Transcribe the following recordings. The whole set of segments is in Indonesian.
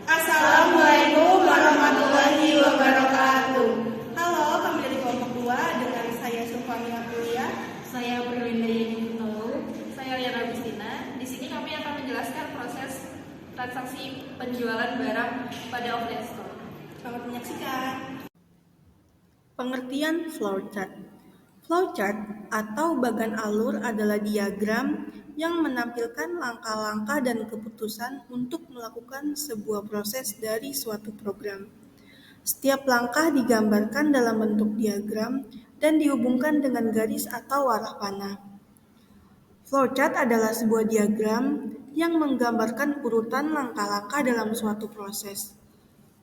Assalamualaikum warahmatullahi wabarakatuh. Halo, kami dari kelompok 2 dengan saya Sufani Aprilia. Saya Berlinda Yeni Putolo. Saya Liana Agustina. Di sini kami akan menjelaskan proses transaksi penjualan barang pada offline store. Selamat menyaksikan. Pengertian flowchart. Flowchart atau bagan alur adalah diagram yang menampilkan langkah-langkah dan keputusan untuk melakukan sebuah proses dari suatu program. Setiap langkah digambarkan dalam bentuk diagram dan dihubungkan dengan garis atau arah panah. Flowchart adalah sebuah diagram yang menggambarkan urutan langkah-langkah dalam suatu proses.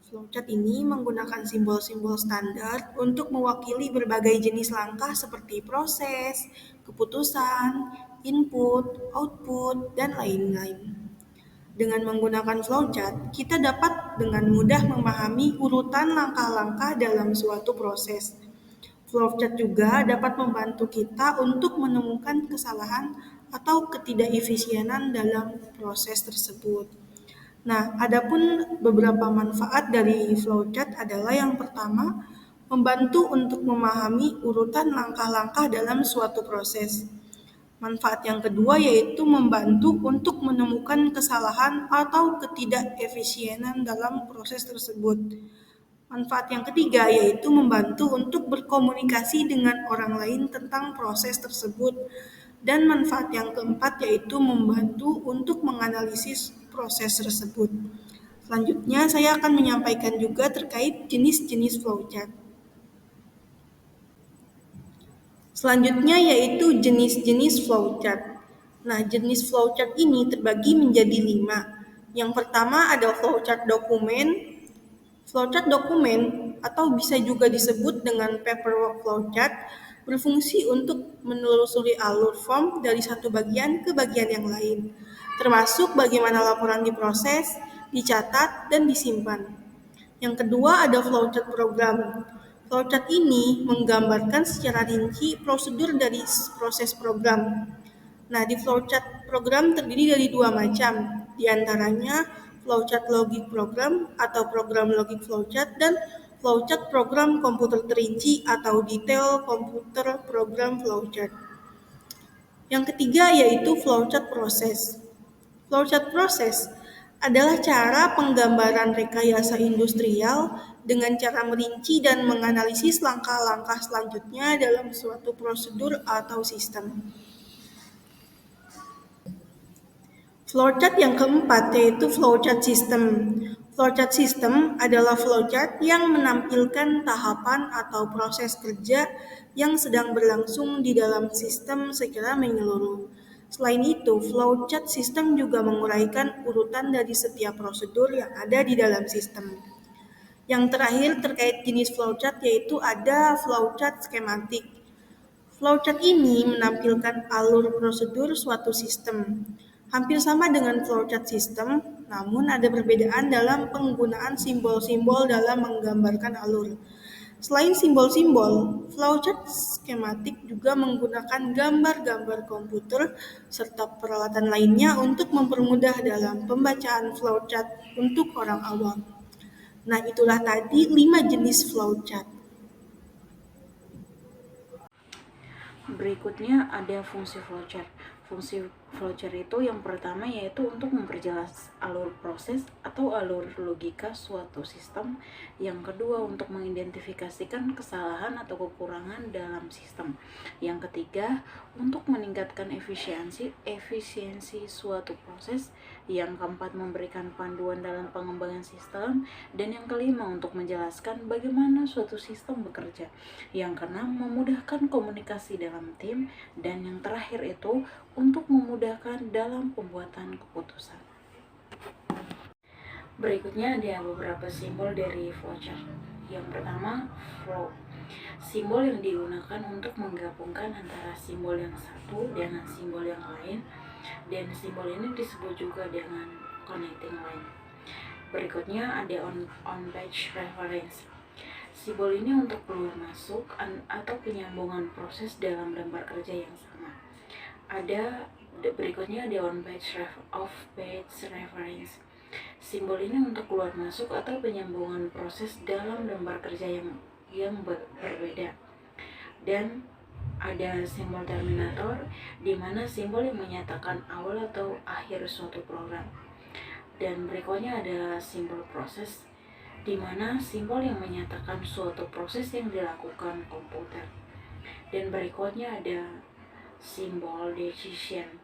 Flowchart ini menggunakan simbol-simbol standar untuk mewakili berbagai jenis langkah seperti proses, keputusan, input, output, dan lain-lain. Dengan menggunakan flowchart, kita dapat dengan mudah memahami urutan langkah-langkah dalam suatu proses. Flowchart juga dapat membantu kita untuk menemukan kesalahan atau ketidakefisienan dalam proses tersebut. Nah, adapun beberapa manfaat dari flowchart adalah yang pertama, membantu untuk memahami urutan langkah-langkah dalam suatu proses. Manfaat yang kedua yaitu membantu untuk menemukan kesalahan atau ketidakefisienan dalam proses tersebut. Manfaat yang ketiga yaitu membantu untuk berkomunikasi dengan orang lain tentang proses tersebut. Dan manfaat yang keempat yaitu membantu untuk menganalisis proses tersebut. Selanjutnya saya akan menyampaikan juga terkait jenis-jenis flowchart. Selanjutnya yaitu jenis-jenis flowchart. Nah, jenis flowchart ini terbagi menjadi 5. Yang pertama ada flowchart dokumen. Flowchart dokumen atau bisa juga disebut dengan paperwork flowchart berfungsi untuk menelusuri alur form dari satu bagian ke bagian yang lain, termasuk bagaimana laporan diproses, dicatat, dan disimpan. Yang kedua ada flowchart program. Flowchart ini menggambarkan secara rinci prosedur dari proses program. Nah, di flowchart program terdiri dari 2 macam, di antaranya flowchart logic program atau program logic flowchart dan flowchart program komputer terinci atau detail komputer program flowchart. Yang ketiga yaitu flowchart proses. Flowchart proses adalah cara penggambaran rekayasa industrial dengan cara merinci dan menganalisis langkah-langkah selanjutnya dalam suatu prosedur atau sistem. Flowchart yang keempat yaitu flowchart system. Flowchart system adalah flowchart yang menampilkan tahapan atau proses kerja yang sedang berlangsung di dalam sistem secara menyeluruh. Selain itu, flowchart system juga menguraikan urutan dari setiap prosedur yang ada di dalam sistem. Yang terakhir terkait jenis flowchart yaitu ada flowchart skematik. Flowchart ini menampilkan alur prosedur suatu sistem. Hampir sama dengan flowchart sistem, namun ada perbedaan dalam penggunaan simbol-simbol dalam menggambarkan alur. Selain simbol-simbol, flowchart skematik juga menggunakan gambar-gambar komputer serta peralatan lainnya untuk mempermudah dalam pembacaan flowchart untuk orang awam. Nah, itulah tadi 5 jenis flowchart. Berikutnya ada fungsi flowchart. Fungsi flowchart itu yang pertama yaitu untuk memperjelas alur proses atau alur logika suatu sistem. Yang kedua untuk mengidentifikasikan kesalahan atau kekurangan dalam sistem. Yang ketiga untuk meningkatkan efisiensi suatu proses. Yang keempat memberikan panduan dalam pengembangan sistem. Dan yang kelima untuk menjelaskan bagaimana suatu sistem bekerja. Yang keenam memudahkan komunikasi dalam tim. Dan yang terakhir itu untuk memudahkan dalam pembuatan keputusan. Berikutnya ada beberapa simbol dari flowchart. Yang pertama, flow. Simbol yang digunakan untuk menggabungkan antara simbol yang satu dengan simbol yang lain, dan simbol ini disebut juga dengan connecting line. Berikutnya ada on page reference. Simbol ini untuk keluar masuk atau penyambungan proses dalam lembar kerja yang sama. Berikutnya ada off page reference. Simbol ini untuk keluar masuk atau penyambungan proses dalam lembar kerja yang berbeda. Dan ada simbol terminator, di mana simbol yang menyatakan awal atau akhir suatu program. Dan berikutnya ada simbol proses, di mana simbol yang menyatakan suatu proses yang dilakukan komputer. Dan berikutnya ada simbol decision,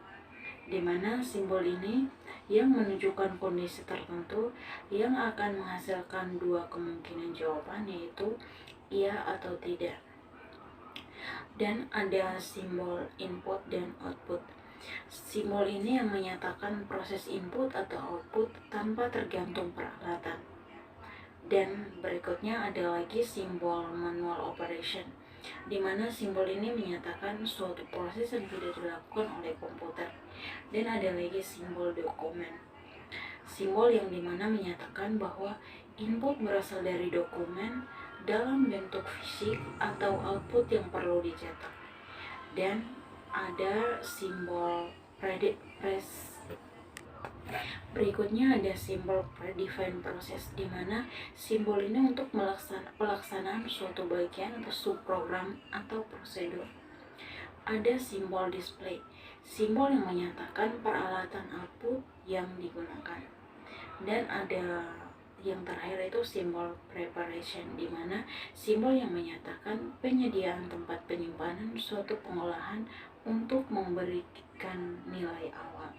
di mana simbol ini yang menunjukkan kondisi tertentu yang akan menghasilkan dua kemungkinan jawaban, yaitu iya atau tidak. Dan ada simbol input dan output. Simbol ini yang menyatakan proses input atau output tanpa tergantung peralatan. Dan berikutnya ada lagi simbol manual operation, di mana simbol ini menyatakan suatu proses yang tidak dilakukan oleh komputer. Dan ada lagi simbol dokumen, simbol yang dimana menyatakan bahwa input berasal dari dokumen dalam bentuk fisik atau output yang perlu dicetak. Dan ada simbol berikutnya ada simbol predefined process, di mana simbol ini untuk pelaksanaan suatu bagian atau subprogram atau prosedur. Ada simbol display, simbol yang menyatakan peralatan output yang digunakan. Dan ada yang terakhir itu simbol preparation, di mana simbol yang menyatakan penyediaan tempat penyimpanan suatu pengolahan untuk memberikan nilai awal.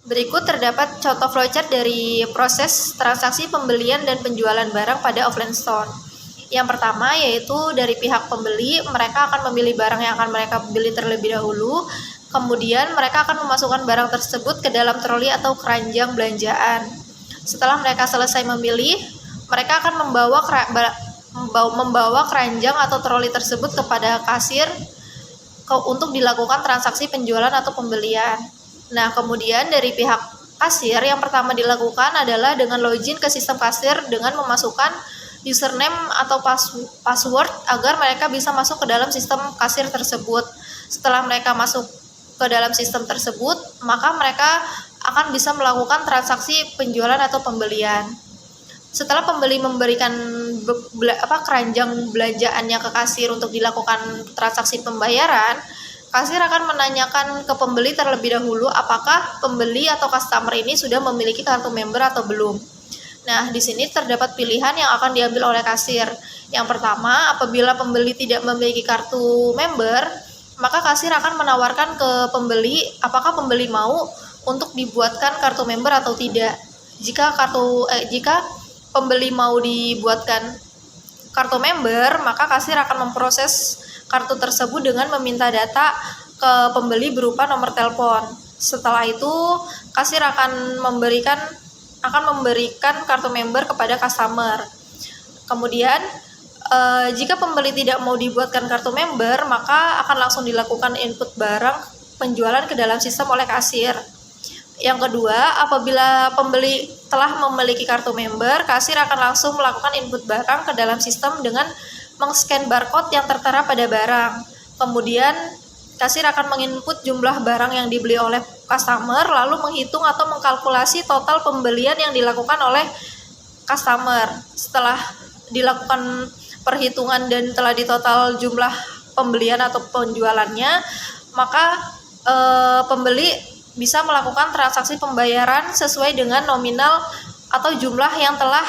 Berikut terdapat contoh flowchart dari proses transaksi pembelian dan penjualan barang pada offline store. Yang pertama yaitu dari pihak pembeli, mereka akan memilih barang yang akan mereka beli terlebih dahulu. Kemudian mereka akan memasukkan barang tersebut ke dalam troli atau keranjang belanjaan. Setelah mereka selesai memilih, mereka akan membawa keranjang atau troli tersebut kepada kasir untuk dilakukan transaksi penjualan atau pembelian. Nah, kemudian dari pihak kasir yang pertama dilakukan adalah dengan login ke sistem kasir dengan memasukkan username atau password agar mereka bisa masuk ke dalam sistem kasir tersebut. Setelah mereka masuk ke dalam sistem tersebut, maka mereka akan bisa melakukan transaksi penjualan atau pembelian. Setelah pembeli memberikan keranjang belanjaannya ke kasir untuk dilakukan transaksi pembayaran, kasir akan menanyakan ke pembeli terlebih dahulu apakah pembeli atau customer ini sudah memiliki kartu member atau belum. Nah, di sini terdapat pilihan yang akan diambil oleh kasir. Yang pertama, apabila pembeli tidak memiliki kartu member, maka kasir akan menawarkan ke pembeli apakah pembeli mau untuk dibuatkan kartu member atau tidak. Jika pembeli mau dibuatkan kartu member, maka kasir akan memproses kartu tersebut dengan meminta data ke pembeli berupa nomor telepon. Setelah itu, kasir akan memberikan kartu member kepada customer. Kemudian, jika pembeli tidak mau dibuatkan kartu member, maka akan langsung dilakukan input barang penjualan ke dalam sistem oleh kasir. Yang kedua, apabila pembeli telah memiliki kartu member, kasir akan langsung melakukan input barang ke dalam sistem dengan meng-scan barcode yang tertera pada barang. Kemudian, kasir akan menginput jumlah barang yang dibeli oleh customer, lalu menghitung atau mengkalkulasi total pembelian yang dilakukan oleh customer. Setelah dilakukan perhitungan dan telah ditotal jumlah pembelian atau penjualannya, maka pembeli bisa melakukan transaksi pembayaran sesuai dengan nominal atau jumlah yang telah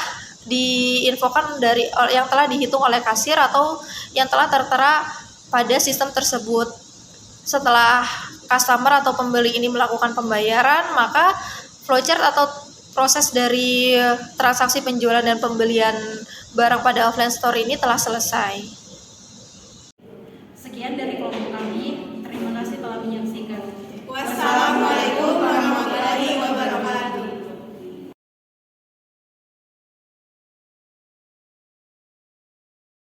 yang telah dihitung oleh kasir atau yang telah tertera pada sistem tersebut. Setelah customer atau pembeli ini melakukan pembayaran, maka flowchart atau proses dari transaksi penjualan dan pembelian barang pada offline store ini telah selesai. Sekian dari kelompok kami. Terima kasih telah menyaksikan. Wassalamualaikum warahmatullahi wabarakatuh.